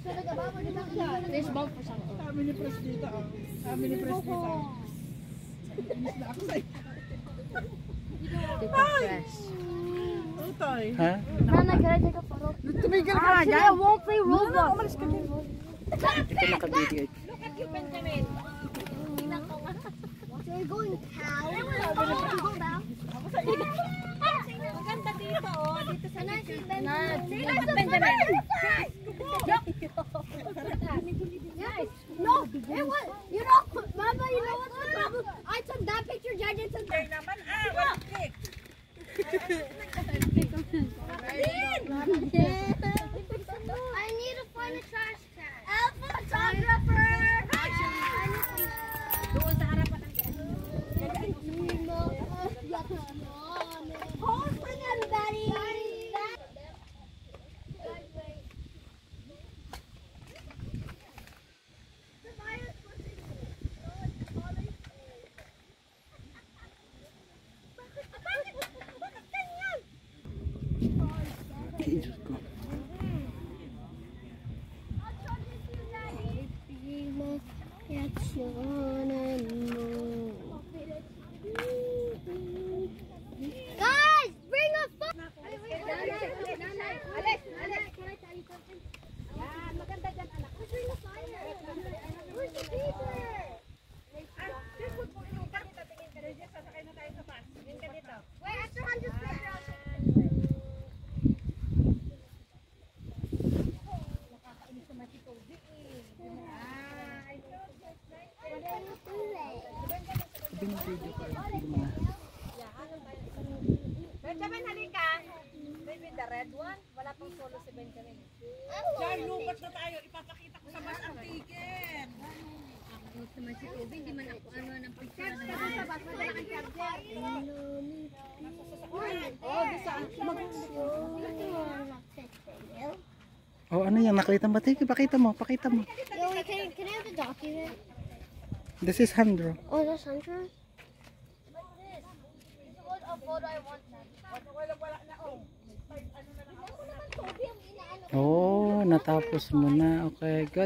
There's bomb for some. Kami ni Pres dito. Kami ni Pres dito. Inis na ako sa'yo. Dito fresh. Utoy. Ha? Nana, can I take a photo? Tumigil ka na Actually, dyan. I won't play Roblox. Umalis ka din. Ito naka-video. Look at you, Benjamin. Tingnan ko nga. So you're going cow? Go down. Maganda dito, oh. Dito sa Benjamin. Guys, no, it was, you know, Mama, you know what's the problem? I took that picture, Jaja took that. Naman walang click. I need to find a trash can. A photographer! Doon sa harapan ng hold for them, Betty! Jesus ko. Guys, bring a phone! Alex, can I tell you something? Yan, maganda dyan, anak. Bring a fire! Where's the paper? Wait, extra 100 paper. Binibideo ko. Hindi mo na. Benjamin, halika. Maybe the red one. Wala pang solo si Benjamin. Diyan, lupat na tayo. Ipapakita ko sa mas antiken. Ako naman si Kobe, hindi man ako ano ng picture na naman. Oh, ano yan? Nakita mo? Tiki, pakita mo. Pakita mo. Yo, can I have the document? This is Handro. Oh, that's Hunter? Oh, natapos mo na. Okay, good.